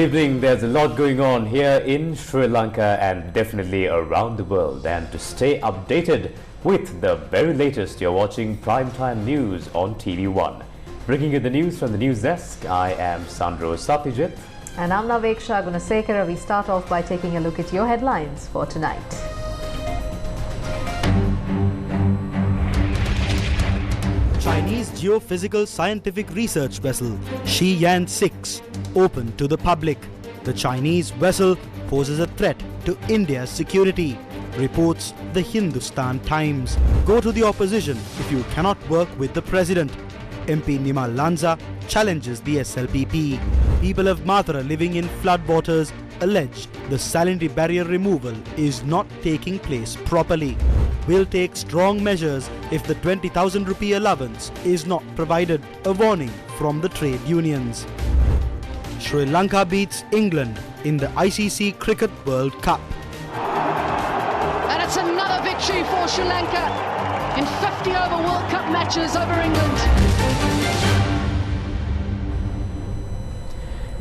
evening. There's a lot going on here in Sri Lanka and definitely around the world. And to stay updated with the very latest, you're watching Primetime News on TV1. Bringing you the news from the news desk, I am Sandro Satyajit. And I'm Naveksha Gunasekara. We start off by taking a look at your headlines for tonight. Chinese geophysical scientific research vessel Shiyan-6 open to the public. The Chinese vessel poses a threat to India's security, reports the Hindustan Times. Go to the opposition if you cannot work with the president. MP Nimal Lanza challenges the SLPP. People of Mathura living in floodwaters allege the salinity barrier removal is not taking place properly. Will take strong measures if the 20,000 rupee allowance is not provided, a warning from the trade unions. Sri Lanka beats England in the ICC Cricket World Cup. And it's another victory for Sri Lanka in 50 over World Cup matches over England.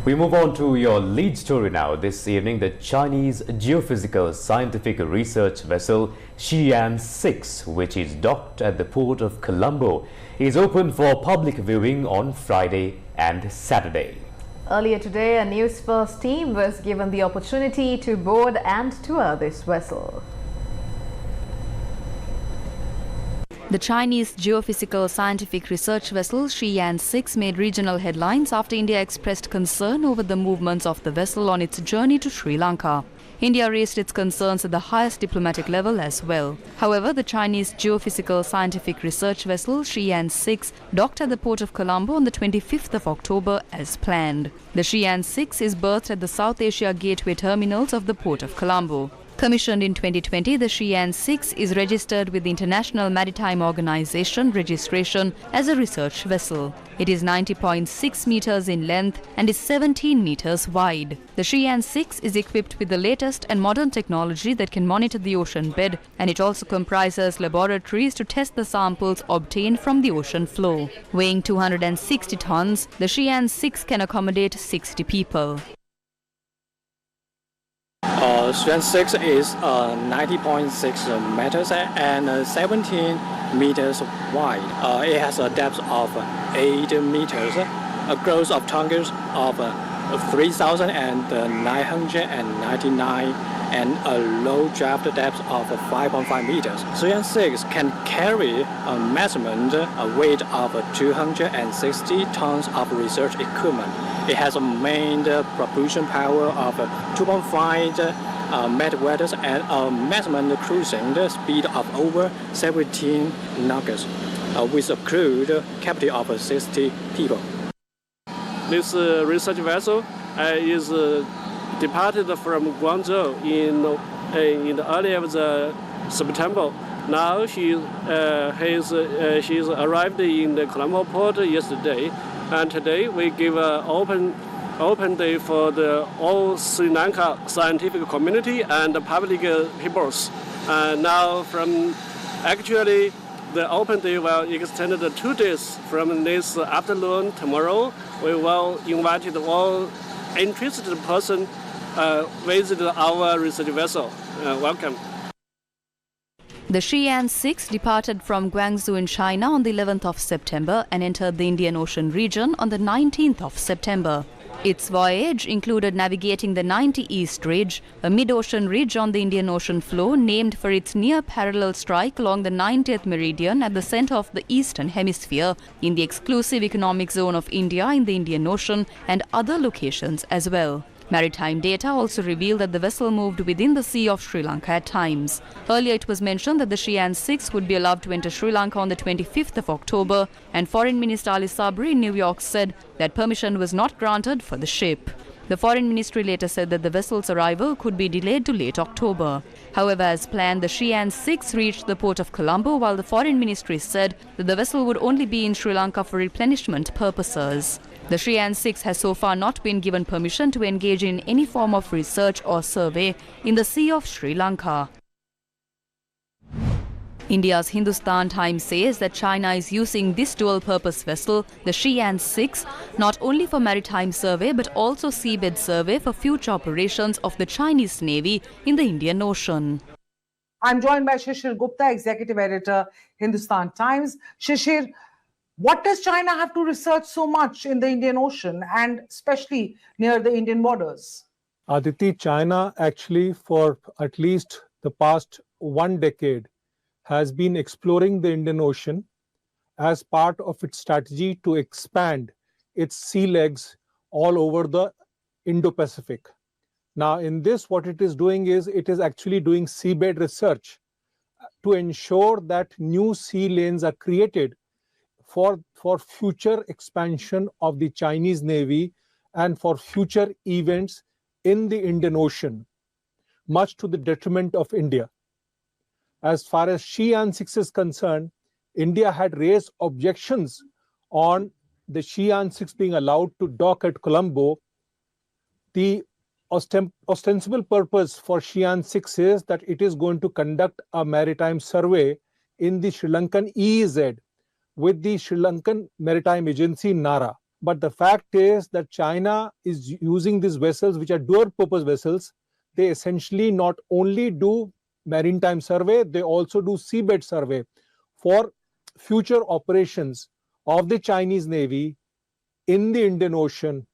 We move on to your lead story now. This evening, the Chinese geophysical scientific research vessel Shiyan-6, which is docked at the port of Colombo, is open for public viewing on Friday and Saturday. Earlier today, a Newsfirst team was given the opportunity to board and tour this vessel. The Chinese geophysical scientific research vessel Shiyan-6 made regional headlines after India expressed concern over the movements of the vessel on its journey to Sri Lanka. India raised its concerns at the highest diplomatic level as well. However, the Chinese geophysical scientific research vessel Shiyan-6 docked at the port of Colombo on the 25th of October as planned. The Shiyan-6 is berthed at the South Asia Gateway terminals of the port of Colombo. Commissioned in 2020, the Shiyan-6 is registered with the International Maritime Organization registration as a research vessel. It is 90.6 meters in length and is 17 meters wide. The Shiyan-6 is equipped with the latest and modern technology that can monitor the ocean bed, and it also comprises laboratories to test the samples obtained from the ocean floor. Weighing 260 tons, the Shiyan-6 can accommodate 60 people. Shiyan-6 is 90.6 meters and 17 meters wide. It has a depth of 8 meters, a gross of tonnage of 3,999 and a low draft depth of 5.5 meters. Shiyan-6 can carry a maximum weight of 260 tons of research equipment. It has a main propulsion power of 2.5 megawatts and a maximum cruising speed of over 17 knots, with a crew capacity of 60 people. This research vessel is departed from Guangzhou in the early of the September. Now she's arrived in the Colombo port yesterday, and today we give an open day for the all Sri Lanka scientific community and the public peoples. Now actually the open day will extend to 2 days from this afternoon tomorrow. We will invite all interested person visit our research vessel. Welcome. The Shiyan-6 departed from Guangzhou in China on the 11th of September and entered the Indian Ocean region on the 19th of September. Its voyage included navigating the 90 East Ridge, a mid-ocean ridge on the Indian Ocean floor named for its near-parallel strike along the 90th meridian at the center of the Eastern Hemisphere in the exclusive economic zone of India in the Indian Ocean and other locations as well. Maritime data also revealed that the vessel moved within the Sea of Sri Lanka at times. Earlier it was mentioned that the Shiyan-6 would be allowed to enter Sri Lanka on the 25th of October, and Foreign Minister Ali Sabri in New York said that permission was not granted for the ship. The Foreign Ministry later said that the vessel's arrival could be delayed to late October. However, as planned, the Shiyan-6 reached the port of Colombo, while the Foreign Ministry said that the vessel would only be in Sri Lanka for replenishment purposes. The Shiyan-6 has so far not been given permission to engage in any form of research or survey in the Sea of Sri Lanka. India's Hindustan Times says that China is using this dual-purpose vessel, the Xi'an 6, not only for maritime survey but also seabed survey for future operations of the Chinese Navy in the Indian Ocean. I'm joined by Shishir Gupta, Executive Editor, Hindustan Times. Shishir, what does China have to research so much in the Indian Ocean and especially near the Indian borders? Aditi, China actually for at least the past 1 decade has been exploring the Indian Ocean as part of its strategy to expand its sea legs all over the Indo-Pacific. Now, in this, what it is doing is it is actually doing seabed research to ensure that new sea lanes are created for future expansion of the Chinese Navy and for future events in the Indian Ocean, much to the detriment of India. As far as Xi'an 6 is concerned, India had raised objections on the Xi'an 6 being allowed to dock at Colombo. The ostensible purpose for Xi'an 6 is that it is going to conduct a maritime survey in the Sri Lankan EEZ with the Sri Lankan Maritime Agency NARA. But the fact is that China is using these vessels, which are dual-purpose vessels. They essentially not only do maritime survey, they also do seabed survey for future operations of the Chinese Navy in the Indian Ocean.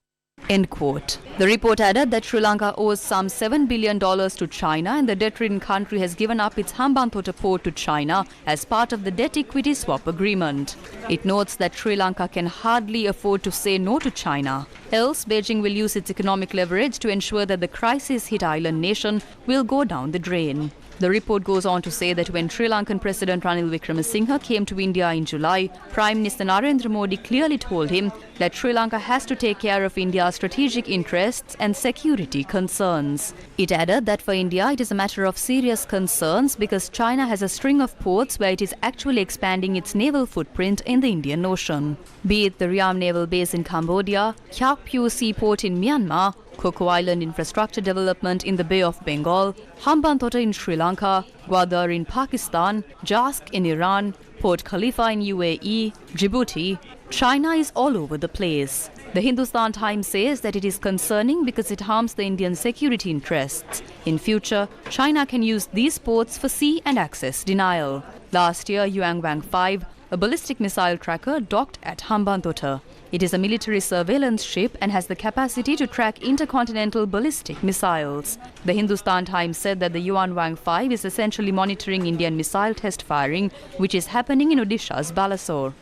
End quote. The report added that Sri Lanka owes some $7 billion to China and the debt-ridden country has given up its Hambantota port to China as part of the debt-equity swap agreement. It notes that Sri Lanka can hardly afford to say no to China. Else, Beijing will use its economic leverage to ensure that the crisis-hit island nation will go down the drain. The report goes on to say that when Sri Lankan President Ranil Wickremesinghe came to India in July, Prime Minister Narendra Modi clearly told him that Sri Lanka has to take care of India's strategic interests and security concerns. It added that for India it is a matter of serious concerns because China has a string of ports where it is actually expanding its naval footprint in the Indian Ocean. Be it the Riam Naval Base in Cambodia, Kyak Pyu Seaport in Myanmar, Coco Island infrastructure development in the Bay of Bengal, Hambantota in Sri Lanka, Gwadar in Pakistan, Jask in Iran, Port Khalifa in UAE, Djibouti, China is all over the place. The Hindustan Times says that it is concerning because it harms the Indian security interests. In future, China can use these ports for sea and access denial. Last year, Yuanwang 5, a ballistic missile tracker, docked at Hambantota. It is a military surveillance ship and has the capacity to track intercontinental ballistic missiles. The Hindustan Times said that the Yuanwang 5 is essentially monitoring Indian missile test firing, which is happening in Odisha's Balasore.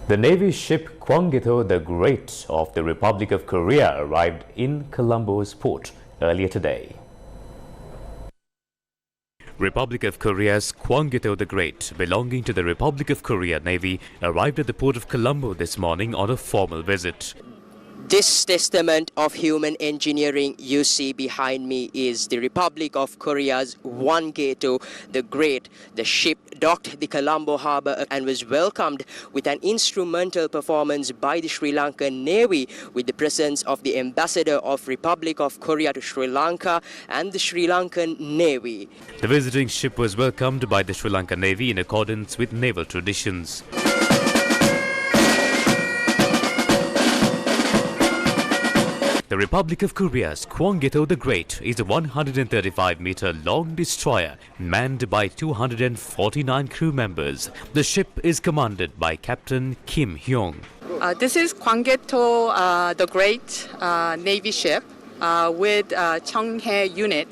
The Navy ship Kwangito the Great of the Republic of Korea arrived in Colombo's port earlier today. Republic of Korea's Kwangito the Great, belonging to the Republic of Korea Navy, arrived at the port of Colombo this morning on a formal visit. This testament of human engineering you see behind me is the Republic of Korea's Kwangito the Great. The ship docked the Colombo harbour and was welcomed with an instrumental performance by the Sri Lankan Navy with the presence of the Ambassador of Republic of Korea to Sri Lanka and the Sri Lankan Navy. The visiting ship was welcomed by the Sri Lankan Navy in accordance with naval traditions. The Republic of Korea's Kwangito the Great is a 135-meter-long destroyer manned by 249 crew members. The ship is commanded by Captain Kim Hyung. This is Kwangito the Great Navy ship with Cheonghae unit,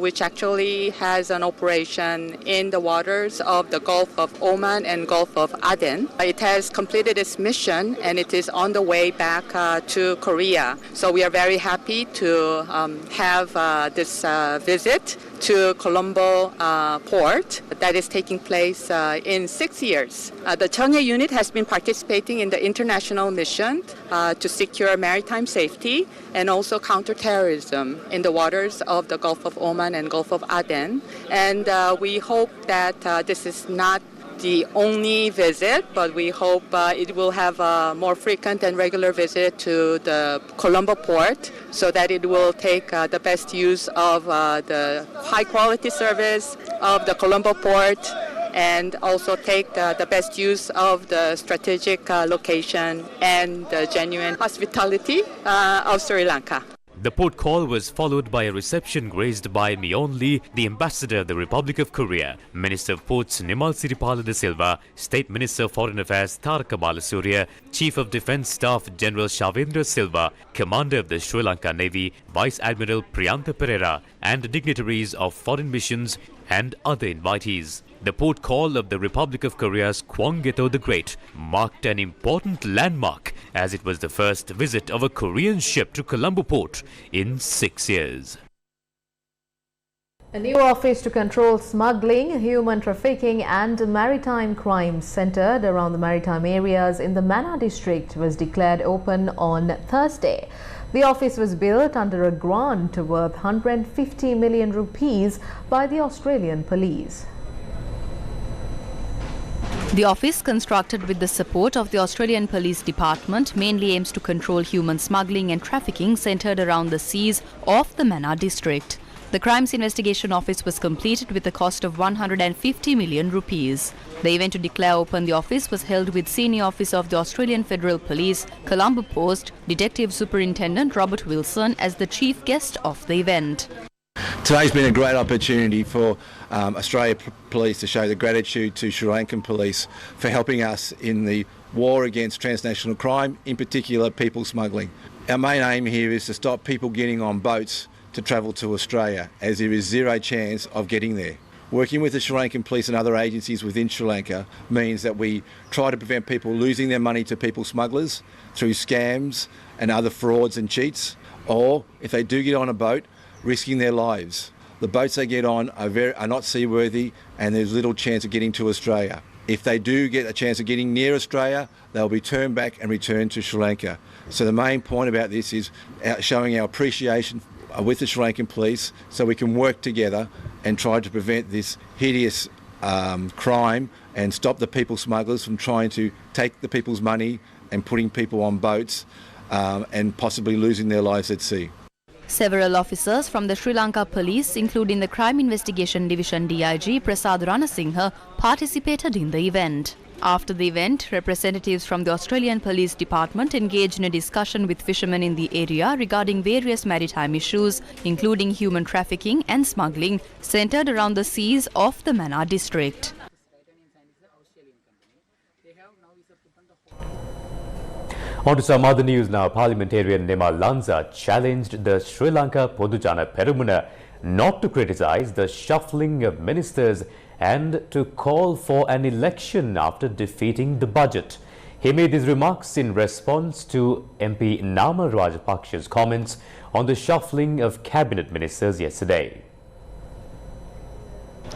which actually has an operation in the waters of the Gulf of Oman and Gulf of Aden. It has completed its mission and it is on the way back to Korea. So we are very happy to have this visit to Colombo port that is taking place in 6 years. The Cheonghae unit has been participating in the international mission to secure maritime safety and also counterterrorism in the waters of the Gulf of Oman and Gulf of Aden. And we hope that this is not the only visit, but we hope it will have a more frequent and regular visit to the Colombo port so that it will take the best use of the high quality service of the Colombo port and also take the best use of the strategic location and the genuine hospitality of Sri Lanka. The port call was followed by a reception graced by Myeon Lee, the ambassador of the Republic of Korea, Minister of Ports Nimal Siripala de Silva, State Minister of Foreign Affairs Naraka Balasuriya, Chief of Defence Staff General Shavendra Silva, Commander of the Sri Lanka Navy, Vice Admiral Priyantha Pereira, and dignitaries of foreign missions and other invitees. The port call of the Republic of Korea's Kwanggeto the Great marked an important landmark as it was the first visit of a Korean ship to Colombo port in 6 years. A new office to control smuggling, human trafficking and maritime crimes centered around the maritime areas in the Mana district was declared open on Thursday. The office was built under a grant worth 150 million rupees by the Australian police. The office, constructed with the support of the Australian Police Department, mainly aims to control human smuggling and trafficking centred around the seas of the Mana district. The Crimes Investigation Office was completed with a cost of 150 million rupees. The event to declare open the office was held with Senior Officer of the Australian Federal Police, Colombo Post, Detective Superintendent Robert Wilson as the chief guest of the event. Today's been a great opportunity for Australia Police to show the gratitude to Sri Lankan Police for helping us in the war against transnational crime, in particular people smuggling. Our main aim here is to stop people getting on boats to travel to Australia, as there is zero chance of getting there. Working with the Sri Lankan Police and other agencies within Sri Lanka means that we try to prevent people losing their money to people smugglers through scams and other frauds and cheats, or if they do get on a boat, risking their lives. The boats they get on are not seaworthy and there's little chance of getting to Australia. If they do get a chance of getting near Australia, they'll be turned back and returned to Sri Lanka. So the main point about this is showing our appreciation with the Sri Lankan Police so we can work together and try to prevent this hideous crime and stop the people smugglers from trying to take the people's money and putting people on boats and possibly losing their lives at sea. Several officers from the Sri Lanka Police, including the Crime Investigation Division DIG Prasad Ranasinghe, participated in the event. After the event, representatives from the Australian Police Department engaged in a discussion with fishermen in the area regarding various maritime issues, including human trafficking and smuggling, centred around the seas of the Mana district. On to some other news now. Parliamentarian Nima Lanza challenged the Sri Lanka Podujana Peramuna not to criticise the shuffling of ministers and to call for an election after defeating the budget. He made these remarks in response to MP Namal Rajapaksa's comments on the shuffling of cabinet ministers yesterday.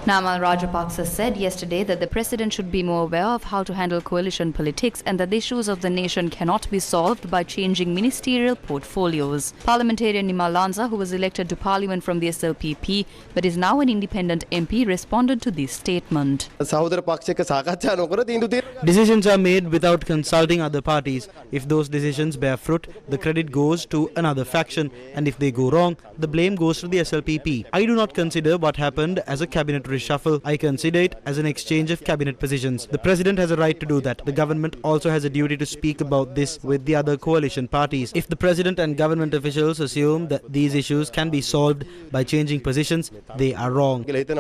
Namal Rajapaksa said yesterday that the president should be more aware of how to handle coalition politics and that the issues of the nation cannot be solved by changing ministerial portfolios. Parliamentarian Nima Lanza, who was elected to parliament from the SLPP but is now an independent MP, responded to this statement. Decisions are made without consulting other parties. If those decisions bear fruit, the credit goes to another faction, and if they go wrong, the blame goes to the SLPP. I do not consider what happened as a cabinet reshuffle. I consider it as an exchange of cabinet positions. The president has a right to do that. The government also has a duty to speak about this with the other coalition parties. If the president and government officials assume that these issues can be solved by changing positions, they are wrong. Then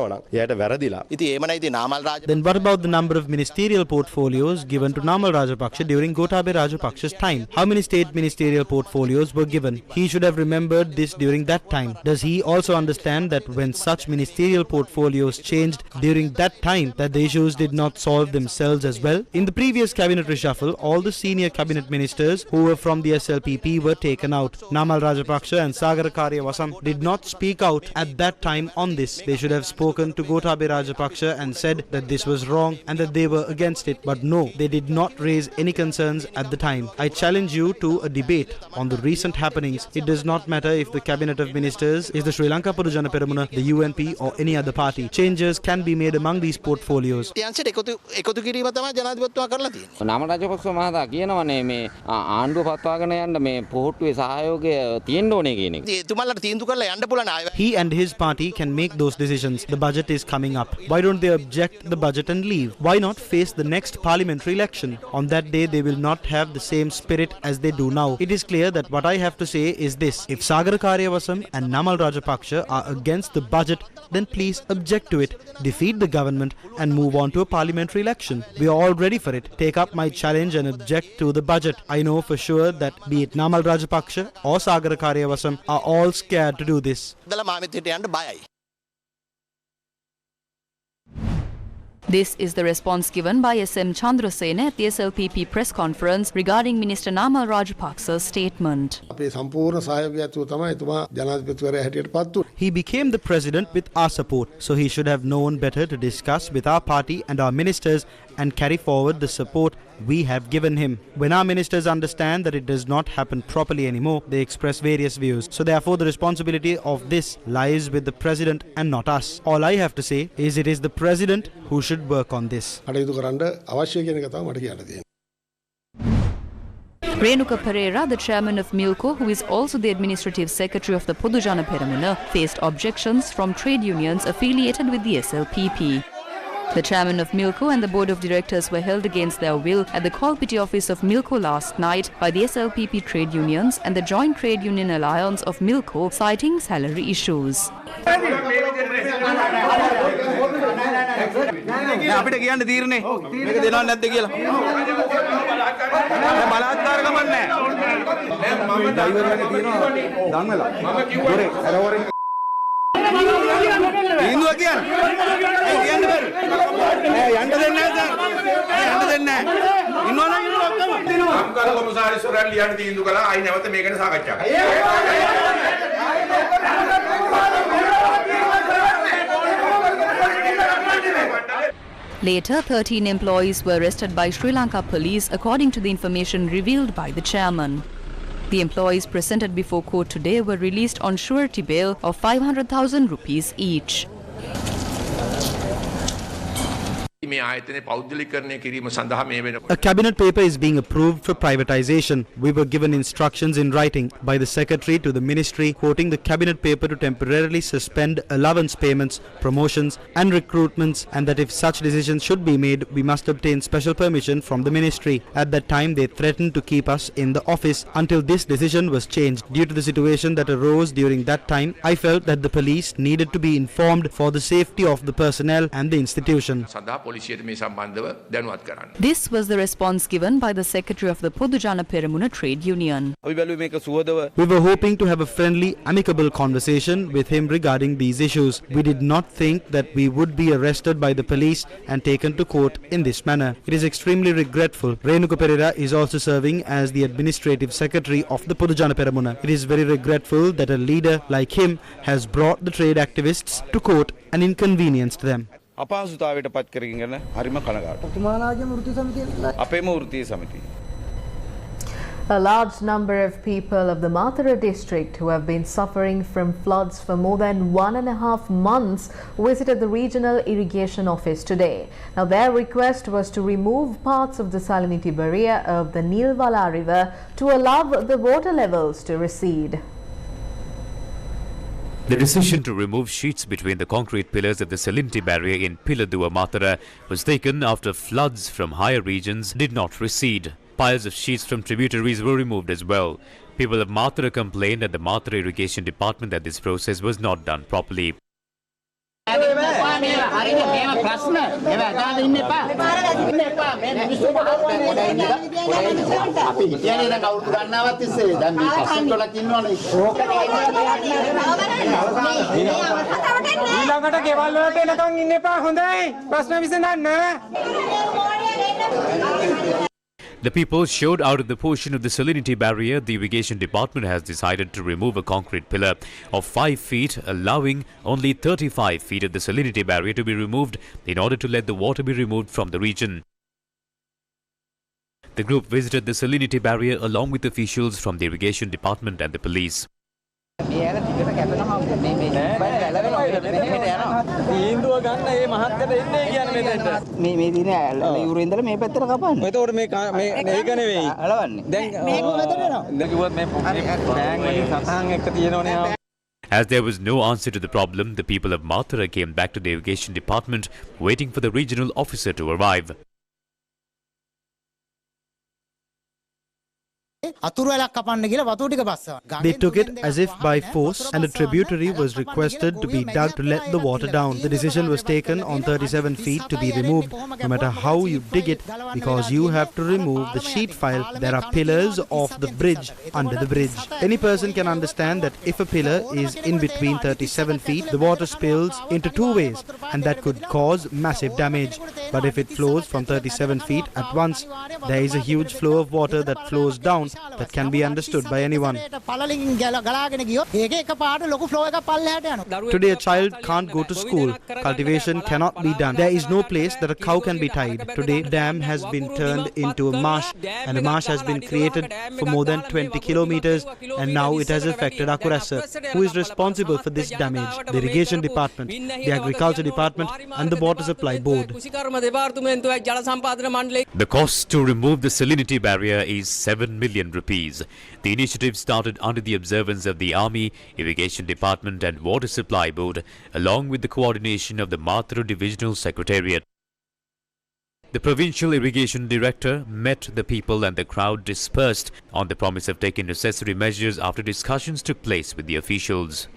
what about the number of ministerial portfolios given to Namal Rajapaksa during Gotabaya Rajapaksa's time? How many state ministerial portfolios were given? He should have remembered this during that time. Does he also understand that when such ministerial portfolios changed during that time, that the issues did not solve themselves as well? In the previous cabinet reshuffle, all the senior cabinet ministers who were from the SLPP were taken out. Namal Rajapaksa and Sagara Karyawasam did not speak out at that time on this. They should have spoken to Gotabaya Rajapaksa and said that this was wrong and that they were against it. But no, they did not raise any concerns at the time. I challenge you to a debate on the recent happenings. It does not matter if the cabinet of ministers is the Sri Lanka Podujana Peramuna, the UNP or any other party. exchanges can be made among these portfolios. He and his party can make those decisions. The budget is coming up. Why don't they object the budget and leave? Why not face the next parliamentary election? On that day, they will not have the same spirit as they do now. It is clear that what I have to say is this. If Sagara Karyavasam and Namal Rajapaksa are against the budget, then please object to it, defeat the government and move on to a parliamentary election. We are all ready for it. Take up my challenge and object to the budget. I know for sure that be it Namal Rajapaksa or Sagara Karyavasam are all scared to do this. This is the response given by SM Chandrasena at the SLPP press conference regarding Minister Namal Rajapaksa's statement. He became the president with our support, so he should have known better to discuss with our party and our ministers and carry forward the support we have given him. When our ministers understand that it does not happen properly anymore, they express various views. So therefore the responsibility of this lies with the president and not us. All I have to say is it is the president who should work on this. Renuka Pereira, the chairman of Milko, who is also the administrative secretary of the Podujana Peramuna, faced objections from trade unions affiliated with the SLPP. The chairman of Milko and the board of directors were held against their will at the Kolpiti office of Milko last night by the SLPP trade unions and the Joint Trade Union Alliance of Milko, citing salary issues. Later, 13 employees were arrested by Sri Lanka police according to the information revealed by the chairman. The employees presented before court today were released on surety bail of 500,000 rupees each. A cabinet paper is being approved for privatization. We were given instructions in writing by the secretary to the ministry quoting the cabinet paper to temporarily suspend allowance payments, promotions and recruitments, and that if such decisions should be made, we must obtain special permission from the ministry. At that time, they threatened to keep us in the office until this decision was changed. Due to the situation that arose during that time, I felt that the police needed to be informed for the safety of the personnel and the institution. This was the response given by the secretary of the Podujana Peramuna Trade Union. We were hoping to have a friendly, amicable conversation with him regarding these issues. We did not think that we would be arrested by the police and taken to court in this manner. It is extremely regretful. Renuka Pereira is also serving as the administrative secretary of the Podujana Peramuna. It is very regretful that a leader like him has brought the trade activists to court and inconvenienced them. A large number of people of the Mathura district who have been suffering from floods for more than 1.5 months visited the regional irrigation office today. Now their request was to remove parts of the salinity barrier of the Nilvala river to allow the water levels to recede. The decision to remove sheets between the concrete pillars of the salinity barrier in Piladua Mathura was taken after floods from higher regions did not recede. Piles of sheets from tributaries were removed as well. People of Mathura complained at the Mathura Irrigation Department that this process was not done properly. The people showed out of the portion of the salinity barrier. The irrigation department has decided to remove a concrete pillar of 5 feet, allowing only 35 feet of the salinity barrier to be removed in order to let the water be removed from the region. The group visited the salinity barrier along with officials from the irrigation department and the police. As there was no answer to the problem, the people of Mathura came back to the Irrigation department, waiting for the regional officer to arrive. They took it as if by force, and a tributary was requested to be dug to let the water down. The decision was taken on 37 feet to be removed, no matter how you dig it, because you have to remove the sheet pile. There are pillars of the bridge under the bridge. Any person can understand that if a pillar is in between 37 feet, the water spills into two ways, and that could cause massive damage. But if it flows from 37 feet at once, there is a huge flow of water that flows down that can be understood by anyone. Today a child can't go to school. Cultivation cannot be done. There is no place that a cow can be tied. Today a dam has been turned into a marsh, and a marsh has been created for more than 20 kilometers, and now it has affected Akurasa. Who is responsible for this damage? The Irrigation department, the Agriculture department and the Water Supply Board. The cost to remove the salinity barrier is 7 million rupees. The initiative started under the observance of the Army, Irrigation Department and Water Supply Board, along with the coordination of the Mathura Divisional Secretariat. The Provincial Irrigation Director met the people and the crowd dispersed on the promise of taking necessary measures after discussions took place with the officials.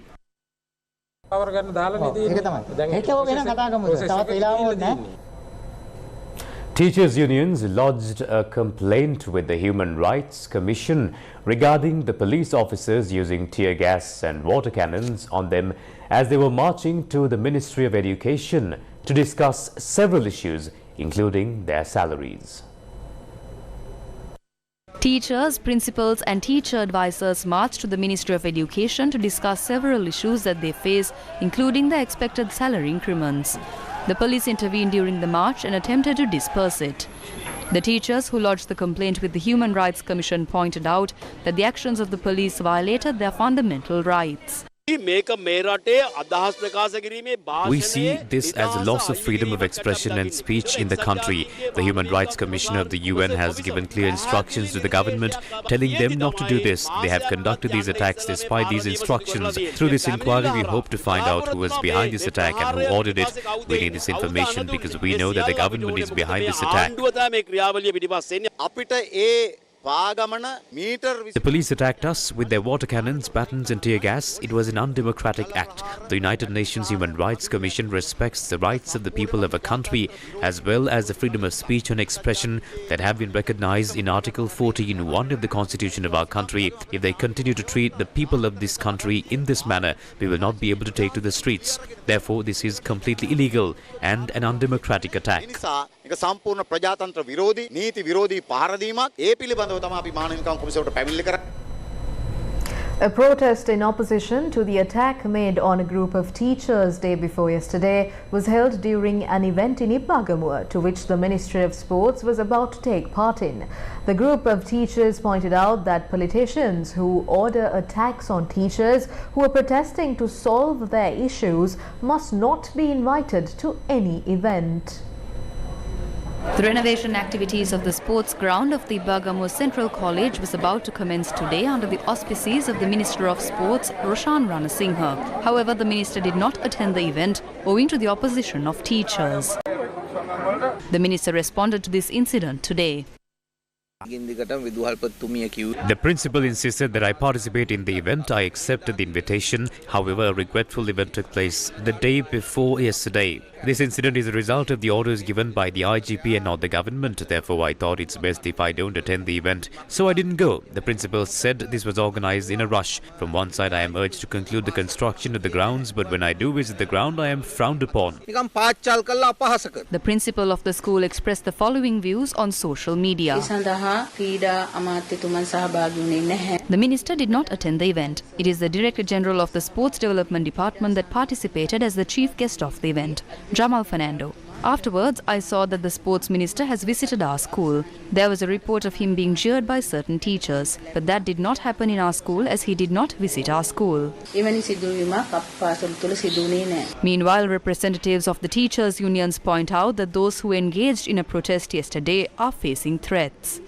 Teachers' unions lodged a complaint with the Human Rights Commission regarding the police officers using tear gas and water cannons on them as they were marching to the Ministry of Education to discuss several issues, including their salaries. Teachers, principals and teacher advisors marched to the Ministry of Education to discuss several issues that they face, including the expected salary increments. The police intervened during the march and attempted to disperse it. The teachers who lodged the complaint with the Human Rights Commission pointed out that the actions of the police violated their fundamental rights. We see this as a loss of freedom of expression and speech in the country. The Human Rights Commissioner of the UN has given clear instructions to the government, telling them not to do this. They have conducted these attacks despite these instructions. Through this inquiry, we hope to find out who was behind this attack and who ordered it. We need this information because we know that the government is behind this attack. The police attacked us with their water cannons, batons and tear gas. It was an undemocratic act. The United Nations Human Rights Commission respects the rights of the people of a country as well as the freedom of speech and expression that have been recognized in Article 14(1) of the Constitution of our country. If they continue to treat the people of this country in this manner, we will not be able to take to the streets. Therefore, this is completely illegal and an undemocratic attack. සම්පූර්ණ ප්‍රජාතන්ත්‍ර විරෝධී නීති විරෝධී පහර දීමක් ඒ පිළිබඳව තමයි අපි මානවිකම් කොමිසමට පැමිණිලි කරා. A protest in opposition to the attack made on a group of teachers day before yesterday was held during an event in Ipagamur to which the Ministry of Sports was about to take part in. The group of teachers pointed out that politicians who order attacks on teachers who are protesting to solve their issues must not be invited to any event. The renovation activities of the sports ground of the Ipagamur Central College was about to commence today under the auspices of the Minister of Sports, Roshan Ranasinghe. However, the minister did not attend the event owing to the opposition of teachers. The minister responded to this incident today. The principal insisted that I participate in the event. I accepted the invitation. However, a regretful event took place the day before yesterday. This incident is a result of the orders given by the IGP and not the government. Therefore, I thought it's best if I don't attend the event. So I didn't go. The principal said this was organized in a rush. From one side, I am urged to conclude the construction of the grounds, but when I do visit the ground, I am frowned upon. The principal of the school expressed the following views on social media. The minister did not attend the event. It is the Director General of the Sports Development Department that participated as the chief guest of the event. Jamal Fernando. Afterwards, I saw that the sports minister has visited our school. There was a report of him being jeered by certain teachers, but that did not happen in our school as he did not visit our school. Meanwhile, representatives of the teachers' unions point out that those who engaged in a protest yesterday are facing threats.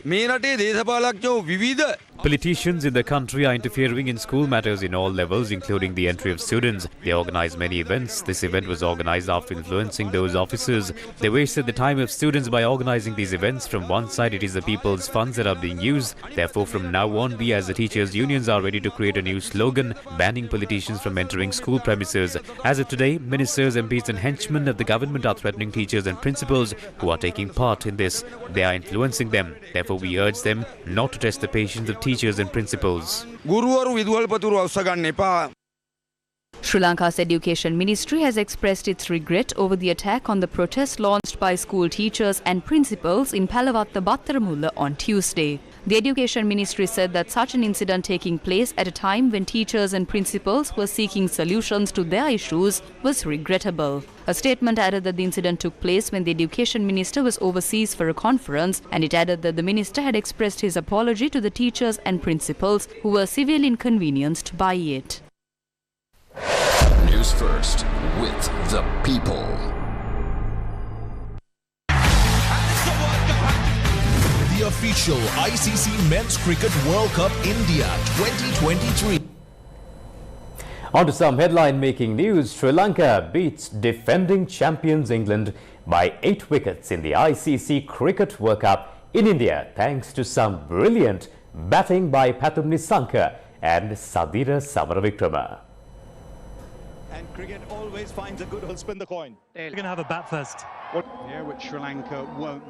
Politicians in the country are interfering in school matters in all levels, including the entry of students. They organize many events. This event was organized after influencing those officers. They wasted the time of students by organizing these events. From one side, it is the people's funds that are being used. Therefore, from now on, we as the teachers' unions are ready to create a new slogan, banning politicians from entering school premises. As of today, ministers, MPs and henchmen of the government are threatening teachers and principals who are taking part in this. They are influencing them. Therefore, we urge them not to test the patience of teachers and principals. Sri Lanka's Education Ministry has expressed its regret over the attack on the protest launched by school teachers and principals in Palavatta Battaramulla on Tuesday. The Education Ministry said that such an incident taking place at a time when teachers and principals were seeking solutions to their issues was regrettable. A statement added that the incident took place when the Education Minister was overseas for a conference, and it added that the Minister had expressed his apology to the teachers and principals who were severely inconvenienced by it. News First with the people. The official ICC Men's Cricket World Cup India 2023. On to some headline-making news. Sri Lanka beats defending champions England by 8 wickets in the ICC Cricket World Cup in India, thanks to some brilliant batting by Pathum Nissanka and Sadira Samaravikrama. And cricket always finds a good hole. Spin the coin. You're going to have a bat first. Here, which Sri Lanka won't.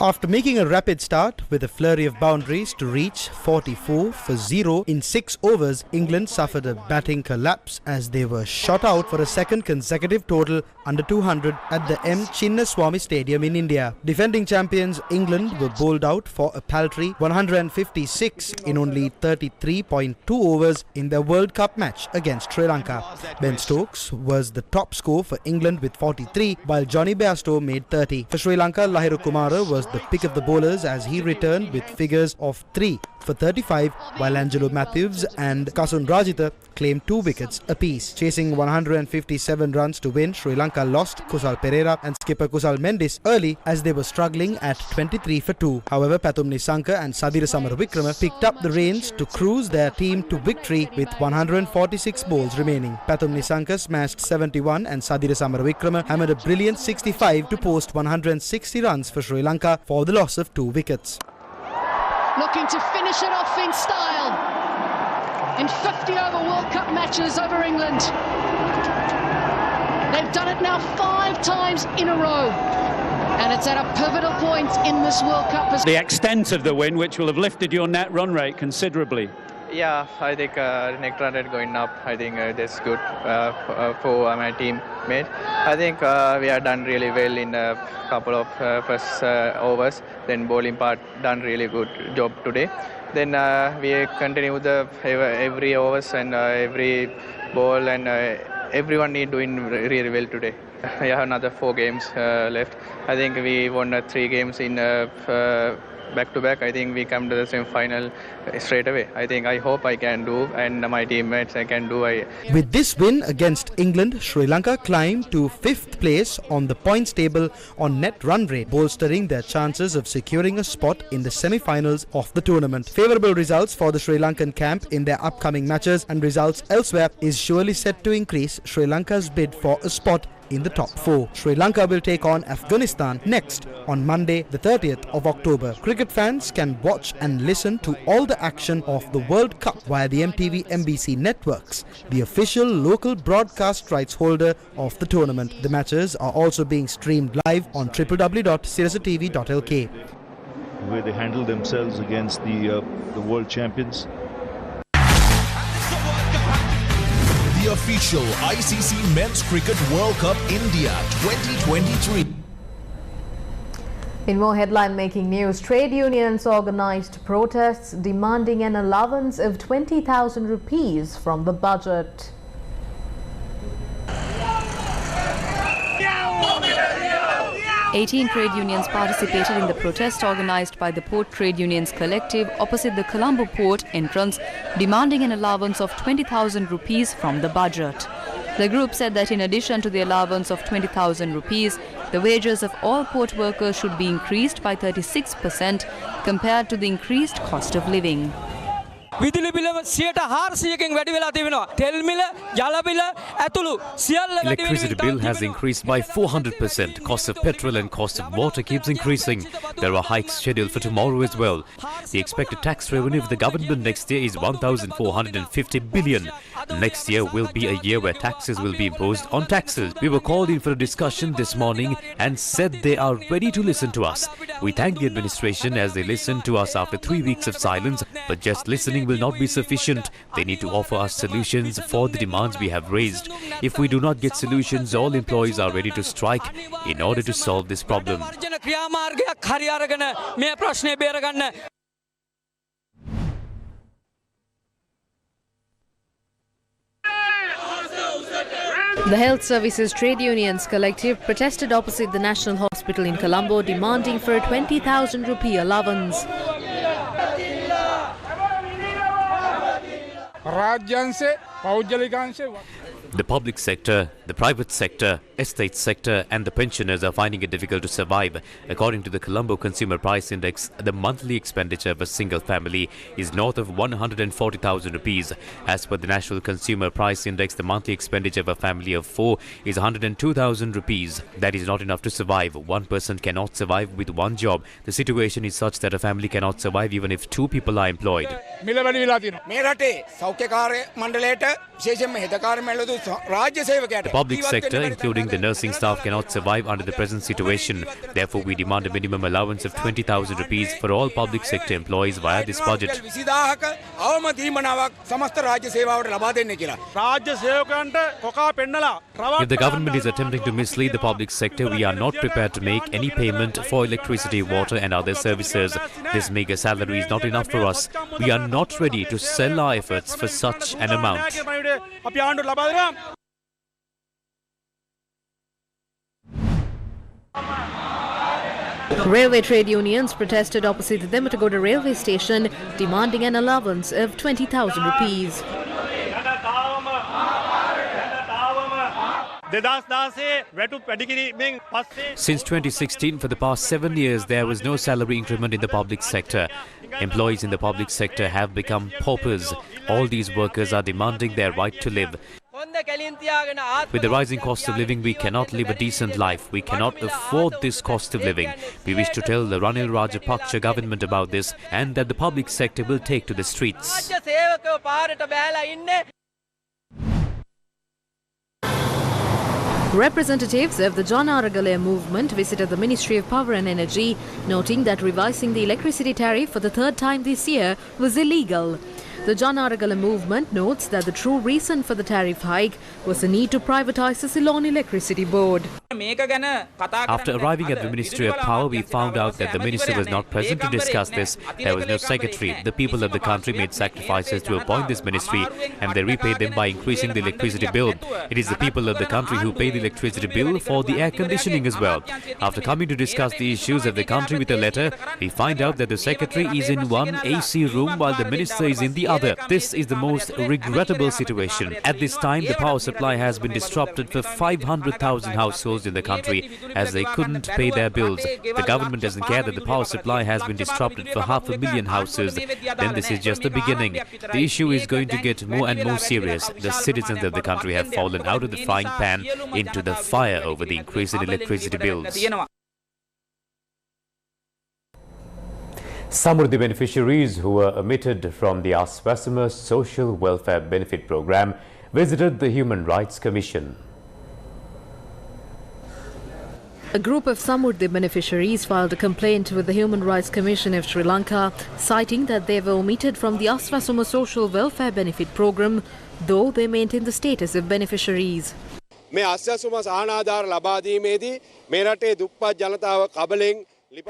After making a rapid start with a flurry of boundaries to reach 44 for 0 in 6 overs, England suffered a batting collapse as they were shot out for a second consecutive total under 200 at the M. Chinnaswamy Stadium in India. Defending champions England were bowled out for a paltry 156 in only 33.2 overs in their World Cup match against Sri Lanka. Ben Stokes was the top scorer for England with 43, while Johnny Bairstow made 30. For Sri Lanka, Lahiru Kumara was the pick of the bowlers as he returned with figures of 3 for 35, while Angelo Matthews and Kasun Rajitha claimed 2 wickets apiece. Chasing 157 runs to win, Sri Lanka lost Kusal Perera and skipper Kusal Mendis early as they were struggling at 23 for 2. However, Pathum Nissanka and Sadira Samaravikrama picked up the reins to cruise their team to victory with 146 balls remaining. Pathum Nissanka smashed 71 and Sadira Samaravikrama hammered a brilliant 65 to post 160 runs for Sri Lanka for the loss of 2 wickets. Looking to finish it off in style in 50-over World Cup matches over England. They've done it now 5 times in a row, and it's at a pivotal point in this World Cup. The extent of the win, which will have lifted your net run rate considerably. Yeah, I think net run rate going up. I think that's good for my teammate. I think we have done really well in a couple of first overs. Then bowling part done really good job today. Then we continue the every overs and every ball, and everyone need doing really well today. We have another 4 games left. I think we won 3 games in back-to-back. I think we come to the semi-final straight away. I hope I can do, and my teammates I can do. With this win against England, Sri Lanka climbed to 5th place on the points table on net run rate, bolstering their chances of securing a spot in the semi-finals of the tournament. Favourable results for the Sri Lankan camp in their upcoming matches and results elsewhere is surely set to increase Sri Lanka's bid for a spot in the top 4. Sri Lanka will take on Afghanistan next on Monday, the 30th of October. Cricket fans can watch and listen to all the action of the World Cup via the MTV MBC networks, the official local broadcast rights holder of the tournament. The matches are also being streamed live on www.sirasatv.lk. The way they handle themselves against the world champions. The official ICC Men's Cricket World Cup India 2023. In more headline-making news, trade unions organised protests demanding an allowance of 20,000 rupees from the budget. 18 trade unions participated in the protest organised by the Port Trade Unions Collective opposite the Colombo port entrance, demanding an allowance of 20,000 rupees from the budget. The group said that in addition to the allowance of 20,000 rupees, the wages of all port workers should be increased by 36% compared to the increased cost of living. Electricity bill has increased by 400%. Cost of petrol and cost of water keeps increasing. There are hikes scheduled for tomorrow as well. The expected tax revenue of the government next year is 1,450 billion. Next year will be a year where taxes will be imposed on taxes. We were called in for a discussion this morning and said they are ready to listen to us. We thank the administration as they listened to us after 3 weeks of silence, but just listening will not be sufficient. They need to offer us solutions for the demands we have raised. If we do not get solutions, all employees are ready to strike in order to solve this problem. The Health Services Trade Unions Collective protested opposite the National Hospital in Colombo, demanding for a 20,000 rupee allowance. The public sector, the private sector, estate sector and the pensioners are finding it difficult to survive. According to the Colombo Consumer Price Index, the monthly expenditure of a single family is north of 140,000 rupees. As per the National Consumer Price Index, the monthly expenditure of a family of 4 is 102,000 rupees. That is not enough to survive. One person cannot survive with one job. The situation is such that a family cannot survive even if 2 people are employed. The public sector, including the nursing staff, cannot survive under the present situation. Therefore, we demand a minimum allowance of 20,000 rupees for all public sector employees via this budget. If the government is attempting to mislead the public sector, we are not prepared to make any payment for electricity, water and other services. This mega salary is not enough for us. We are not ready to sell our efforts for such an amount. Railway trade unions protested opposite the Dematagoda railway station, demanding an allowance of 20,000 rupees. Since 2016, for the past 7 years, there was no salary increment in the public sector. Employees in the public sector have become paupers. All these workers are demanding their right to live. With the rising cost of living, we cannot live a decent life. We cannot afford this cost of living. We wish to tell the Ranil Rajapaksa government about this and that the public sector will take to the streets. Representatives of the Irregular movement visited the Ministry of Power and Energy, noting that revising the electricity tariff for the 3rd time this year was illegal. The Irregular movement notes that the true reason for the tariff hike was the need to privatize the Ceylon Electricity Board. After arriving at the Ministry of Power, we found out that the minister was not present to discuss this. There was no secretary. The people of the country made sacrifices to appoint this ministry and they repaid them by increasing the electricity bill. It is the people of the country who pay the electricity bill for the air conditioning as well. After coming to discuss the issues of the country with a letter, we find out that the secretary is in one AC room while the minister is in the other. This is the most regrettable situation. At this time, the power supply has been disrupted for 500,000 households in the country as they couldn't pay their bills. The government doesn't care that the power supply has been disrupted for 500,000 houses. Then this is just the beginning. The issue is going to get more and more serious. The citizens of the country have fallen out of the frying pan into the fire over the increase in electricity bills. Some of the beneficiaries who were omitted from the ASAS Social Welfare Benefit Program visited the Human Rights Commission. A group of Samurdhi beneficiaries filed a complaint with the Human Rights Commission of Sri Lanka, citing that they were omitted from the ASAS Social Welfare Benefit Program, though they maintain the status of beneficiaries.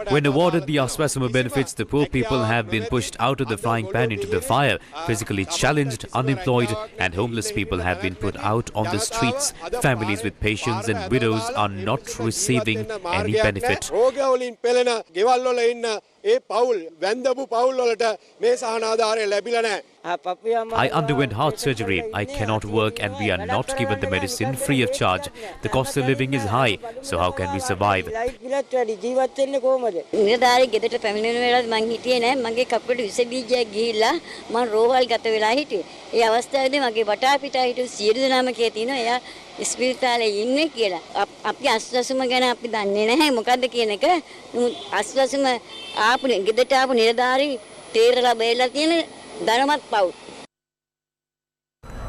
When awarded the Aswasama benefits, the poor people have been pushed out of the frying pan into the fire. Physically challenged, unemployed and homeless people have been put out on the streets. Families with patients and widows are not receiving any benefit. I underwent heart surgery. I cannot work and we are not given the medicine free of charge. The cost of living is high, so how can we survive? ඉස්පිරිතාලේ ඉන්නේ කියලා. අපි අස්වැසුම ගැන අපි දන්නේ නැහැ මොකද්ද කියන එක. අස්වැසුම ආපු ගෙදරට ආපු නිලධාරී තේරලා බේරලා තියෙන ධනවත් පවුල්.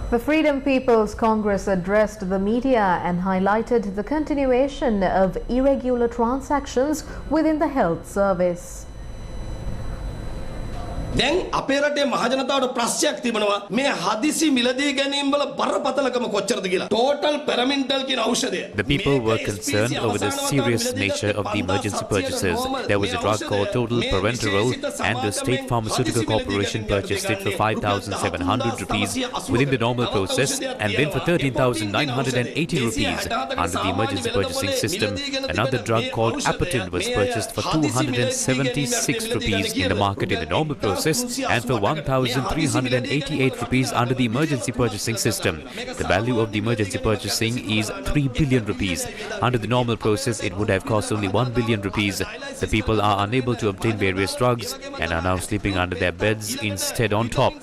The Freedom People's Congress addressed the media and highlighted the continuation of irregular transactions within the health service. දැන් අපේ රටේ මහජනතාවට ප්‍රශ්නයක් තිබෙනවා මේ හදිසි මිලදී ගැනීම වල බරපතලකම කොච්චරද කියලා. Total Paramintal කියන ඖෂධය. The people were concerned over the serious nature of the emergency purchases. There was a drug called Total Parenteral and the State Pharmaceutical Corporation purchased it for 5,700 rupees within the normal process and then for 13,980 rupees under the emergency purchasing system. Another drug called Apatin was purchased for 276 rupees in the market in the normal process and for 1,388 rupees under the emergency purchasing system. The value of the emergency purchasing is 3 billion rupees. Under the normal process, it would have cost only 1 billion rupees. The people are unable to obtain various drugs and are now sleeping under their beds instead on top.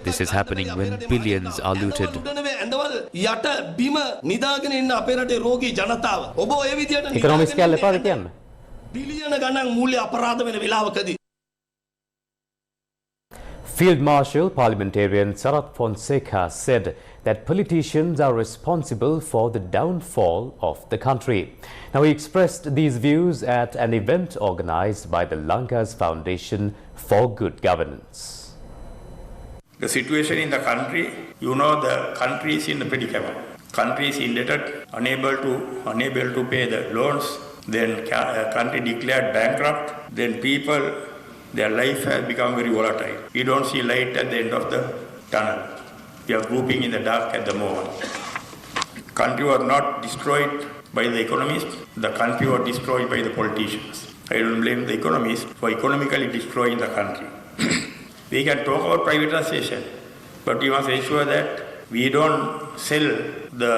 This is happening when billions are looted. Economics කැල්ල පාද කියන්න. බිලියන ගණන් මූල්‍ය අපරාධ වෙන වෙලාවකදී Field Marshal parliamentarian Sarat Fonseka said that politicians are responsible for the downfall of the country. Now, he expressed these views at an event organized by the Lanka's Foundation for Good Governance. The situation in the country, the country is in the predicament. Country is indebted, unable to pay the loans, then country declared bankrupt, then people, their life has become very volatile. We don't see light at the end of the tunnel. We are groping in the dark at the moment. Country was not destroyed by the economists. The country was destroyed by the politicians. I don't blame the economists for economically destroying the country. We can talk about privatization, but we must ensure that we don't sell the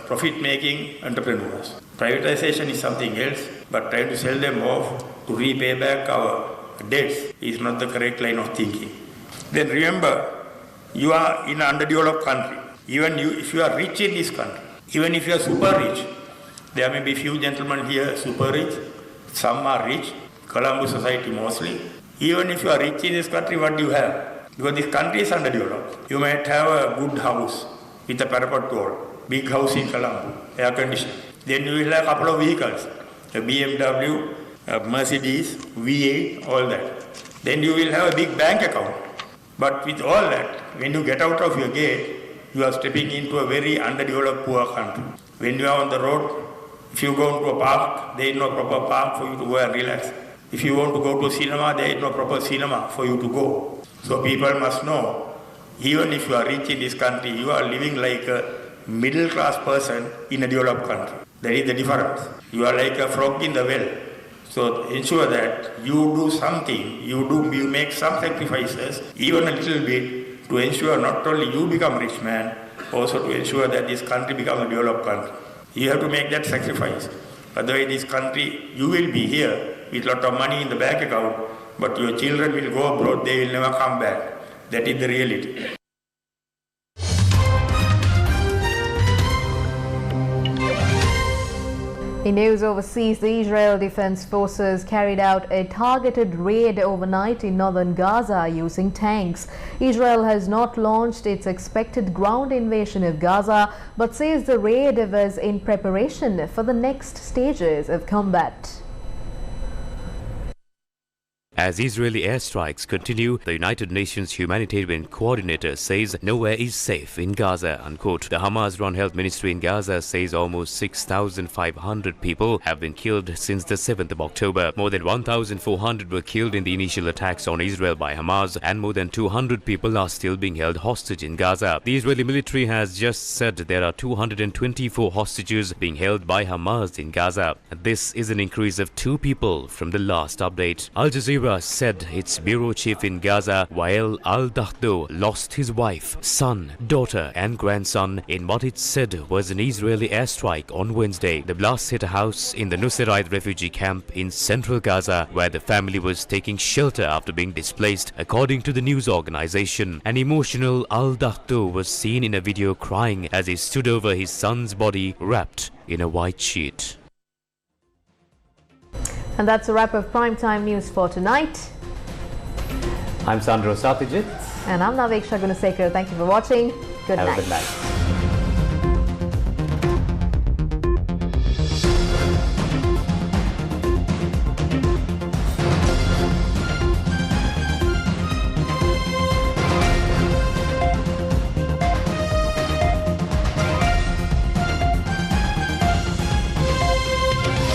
profit-making entrepreneurs. Privatization is something else, but trying to sell them off to repay back our debts is not the correct line of thinking. Then remember, you are in an underdeveloped country. Even if you are rich in this country, even if you are super rich, there may be few gentlemen here super rich, some are rich, Colombo society mostly. Even if you are rich in this country, what do you have? Because this country is underdeveloped. You might have a good house with a parapet wall, big house in Colombo, air conditioned. Then you will have a couple of vehicles, a BMW, Mercedes, V8, all that. Then you will have a big bank account. But with all that, when you get out of your gate, you are stepping into a very underdeveloped poor country. When you are on the road, if you go into a park, there is no proper park for you to go and relax. If you want to go to a cinema, there is no proper cinema for you to go. So people must know, even if you are rich in this country, you are living like a middle class person in a developed country. That is the difference. You are like a frog in the well. So ensure that you do something, you make some sacrifices, even a little bit, to ensure not only you become rich man, also to ensure that this country becomes a developed country. You have to make that sacrifice. Otherwise this country, you will be here with a lot of money in the bank account, but your children will go abroad, they will never come back. That is the reality. In news overseas, the Israel Defense Forces carried out a targeted raid overnight in northern Gaza using tanks. Israel has not launched its expected ground invasion of Gaza, but says the raid was in preparation for the next stages of combat. As Israeli airstrikes continue, the United Nations humanitarian coordinator says nowhere is safe in Gaza, unquote. The Hamas-run health ministry in Gaza says almost 6,500 people have been killed since the 7th of October. More than 1,400 were killed in the initial attacks on Israel by Hamas, and more than 200 people are still being held hostage in Gaza. The Israeli military has just said there are 224 hostages being held by Hamas in Gaza. This is an increase of 2 people from the last update. Al Jazeera said its bureau chief in Gaza, Wael al-Dahdo, lost his wife, son, daughter and grandson in what it said was an Israeli airstrike on Wednesday. The blast hit a house in the Nusayrat refugee camp in central Gaza, where the family was taking shelter after being displaced, according to the news organization. An emotional al-Dahdo was seen in a video crying as he stood over his son's body wrapped in a white sheet. And that's a wrap of primetime news for tonight. I'm Sandro Satyajit. And I'm Naveksha Gunasekar. Thank you for watching. Good night. Have a good night.